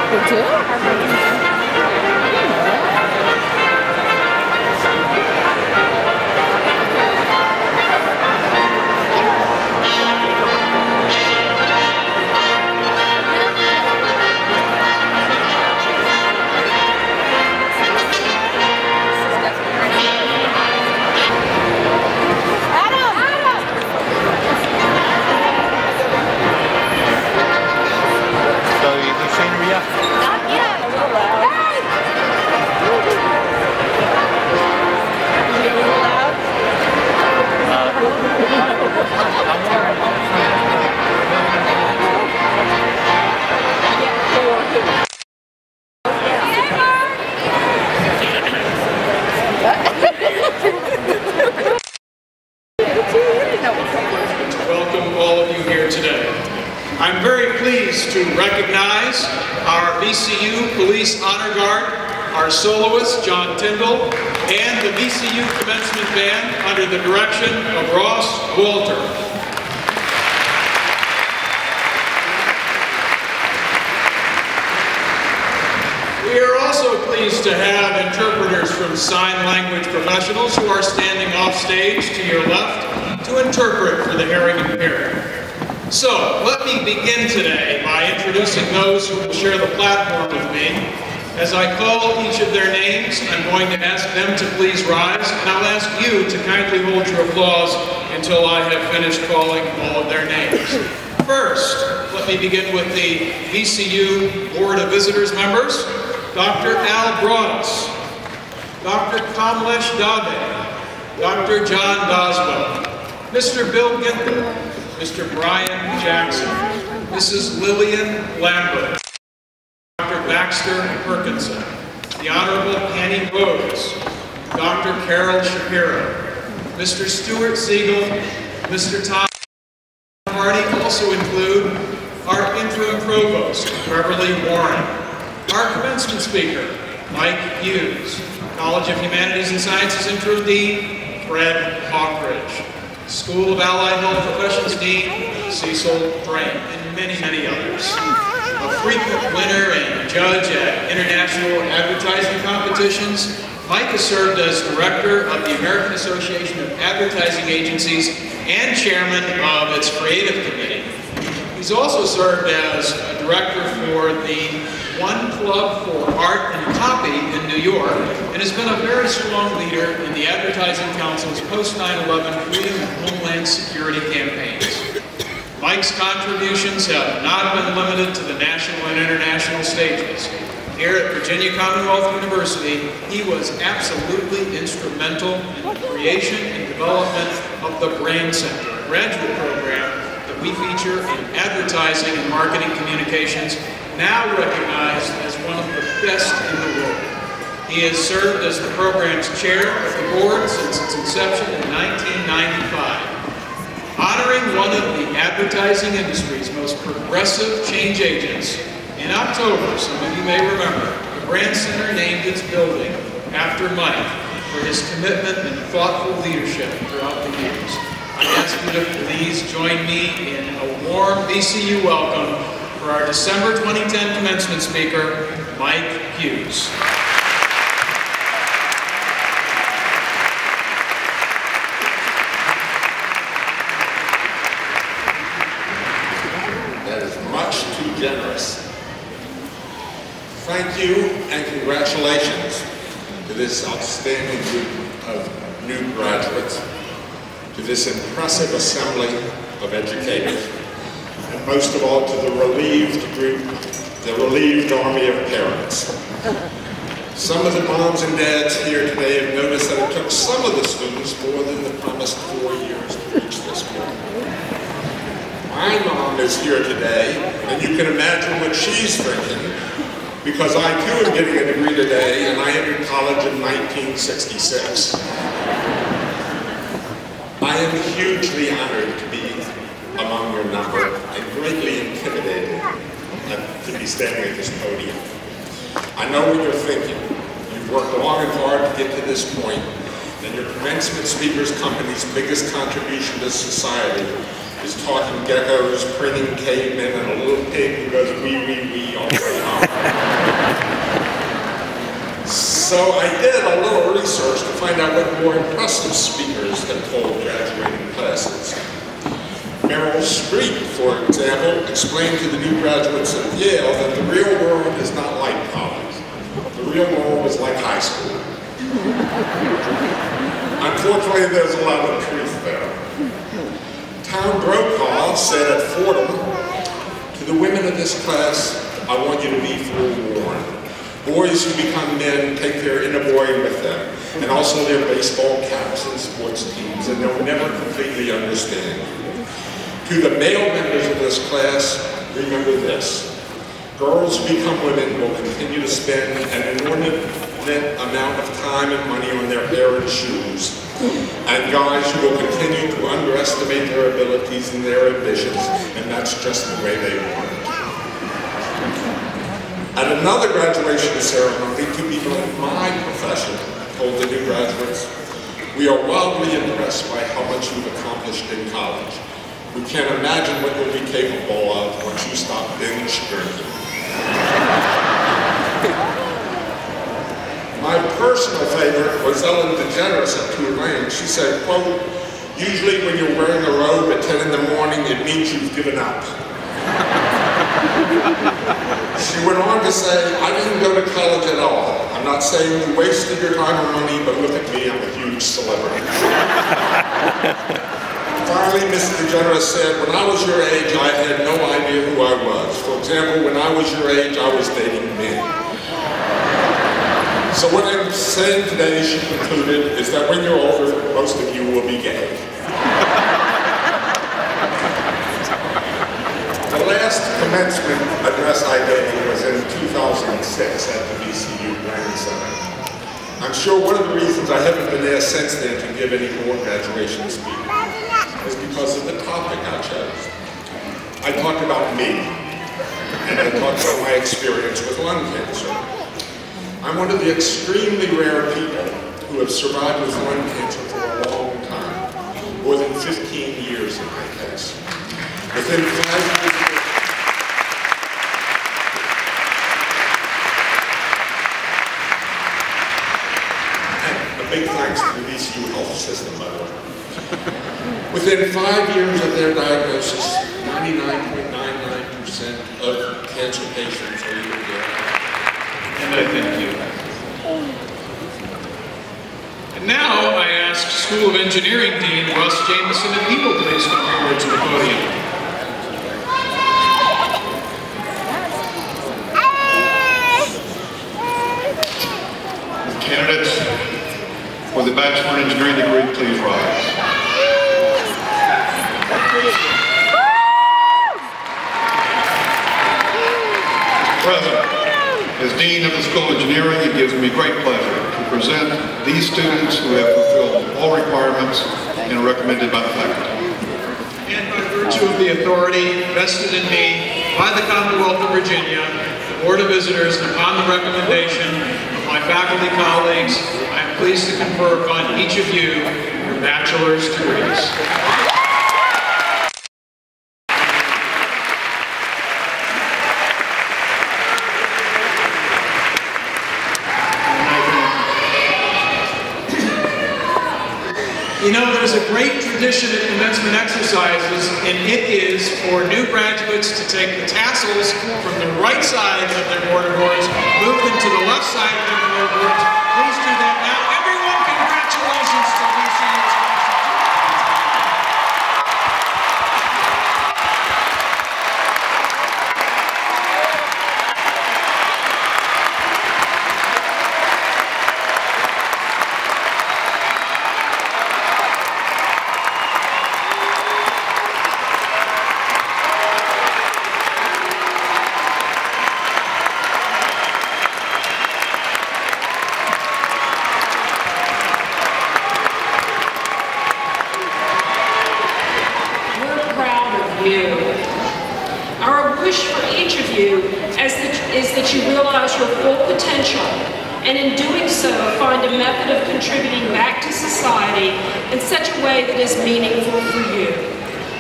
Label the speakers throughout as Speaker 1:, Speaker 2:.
Speaker 1: Me too.
Speaker 2: Welcome all of you here today. I'm very pleased to recognize our VCU Police Honor Guard, our soloist John Tyndall, and the VCU Commencement Band under the direction of Ross Walter. We are also pleased to have interpreters from sign language professionals who are standing off stage to your left to interpret for the hearing impaired. So, let me begin today by introducing those who will share the platform with me. As I call each of their names, I'm going to ask them to please rise, and I'll ask you to kindly hold your applause until I have finished calling all of their names. First, let me begin with the VCU Board of Visitors members. Dr. Al Broadus, Dr. Kamlesh Dave, Dr. John Doswell, Mr. Bill Ginther, Mr. Brian Jackson, Mrs. Lillian Lambert, Dr. Baxter Perkinson, the Honorable Penny Rhodes, Dr. Carol Shapiro, Mr. Stuart Siegel, Mr. Tom Party also include our interim provost, Beverly Warren, our commencement speaker, Mike Hughes, College of Humanities and Sciences interim dean, Fred Hawkridge, School of Allied Health Professions dean, Cecil Drain, and many, many others. A frequent winner and judge at international advertising competitions, Mike has served as director of the American Association of Advertising Agencies and chairman of its creative committee. He's also served as a director for the One Club for Art and Copy in New York, and has been a very strong leader in the Advertising Council's post-9/11 freedom and homeland security campaigns. Mike's contributions have not been limited to the national and international stages. Here at Virginia Commonwealth University, he was absolutely instrumental in the creation and development of the Brand Center, a graduate program that we feature in advertising and marketing communications, now recognized as one of the best in the world. He has served as the program's chair of the board since its inception in 1995. Honoring one of the advertising industry's most progressive change agents, in October, some of you may remember, the Brand Center named its building after Mike for his commitment and thoughtful leadership throughout the years. I ask you to please join me in a warm VCU welcome for our December 2010 commencement speaker, Mike Hughes.
Speaker 3: That is much too generous. Thank you and congratulations to this outstanding group of new graduates, to this impressive assembly of educators, and most of all to the relieved group, the relieved army of parents. Some of the moms and dads here today have noticed that it took some of the students more than the promised 4 years to reach this point. My mom is here today, and you can imagine what she's thinking, because I too am getting a degree today, and I entered college in 1966. I am hugely honored to be among your number and greatly intimidated to be standing at this podium. I know what you're thinking. You've worked long and hard to get to this point, and your commencement speaker's company's biggest contribution to society is talking geckos, printing cavemen, and a little pig who goes wee, wee, wee all the way home. So I did a little research to find out what more impressive speakers had told graduating classes. Meryl Streep, for example, explained to the new graduates at Yale that the real world is not like college. The real world is like high school. Unfortunately, there's a lot of truth there. Tom Brokaw said at Fordham, "To the women of this class, I want you to be forewarned. Boys who become men take their inner boy with them, and also their baseball caps and sports teams, and they'll never completely understand. To the male members of this class, remember this. Girls who become women will continue to spend an inordinate amount of time and money on their hair and shoes, and guys who will continue to underestimate their abilities and their ambitions, and that's just the way they want it." At another graduation ceremony, two people in my profession told the new graduates, "We are wildly impressed by how much you've accomplished in college. We can't imagine what you'll be capable of once you stop binge drinking." My personal favorite was Ellen DeGeneres at Tulane. She said, quote, "Usually when you're wearing a robe at 10 in the morning, it means you've given up." She went on to say, "I didn't go to college at all. I'm not saying you wasted your time or money, but look at me, I'm a huge celebrity." Finally, Ms. DeGeneres said, "When I was your age, I had no idea who I was. For example, when I was your age, I was dating men." So what I'm saying today," she concluded, "is that when you're older, most of you will be gay." The last commencement address I gave was in 2006 at the VCU Grand Center. I'm sure one of the reasons I haven't been there since then to give any more graduation speeches is because of the topic I chose. I talked about me, and I talked about my experience with lung cancer. I'm one of the extremely rare people who have survived with lung cancer for a long time, more than 15 years in my case. Within 5 years, and a big thanks to the VCU health system, by the way. Within 5 years of their diagnosis, 99.99% of cancer patients are either dead.
Speaker 2: And I thank you. And now I ask School of Engineering Dean Russ Jameson if he will please come forward to the podium.
Speaker 1: Candidates for the Bachelor in Engineering degree, please rise. President, as Dean of the School of Engineering, it gives me great pleasure to present these students who have fulfilled all requirements and are recommended by the faculty.
Speaker 2: And by virtue of the authority vested in me by the Commonwealth of Virginia, the Board of Visitors, and upon the recommendation of my faculty colleagues, I am pleased to confer upon each of you your bachelor's degrees. You know, there's a great tradition at commencement exercises, and it is for new graduates to take the tassels from the right side of their mortarboards, move them to the left side of their mortarboards. Please do that now. Everyone, congratulations to VCU's.
Speaker 4: Our wish for each of you is that you realize your full potential, and in doing so, find a method of contributing back to society in such a way that is meaningful for you.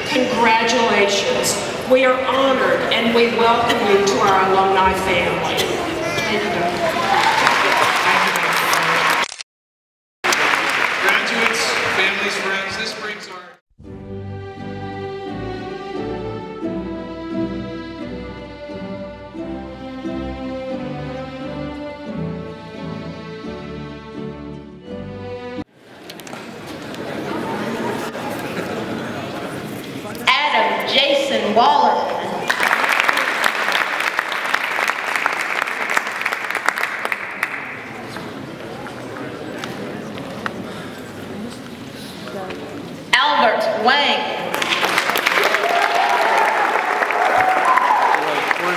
Speaker 4: Congratulations. We are honored and we welcome you to our alumni family. Thank you, Dr.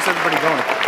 Speaker 5: How's everybody going?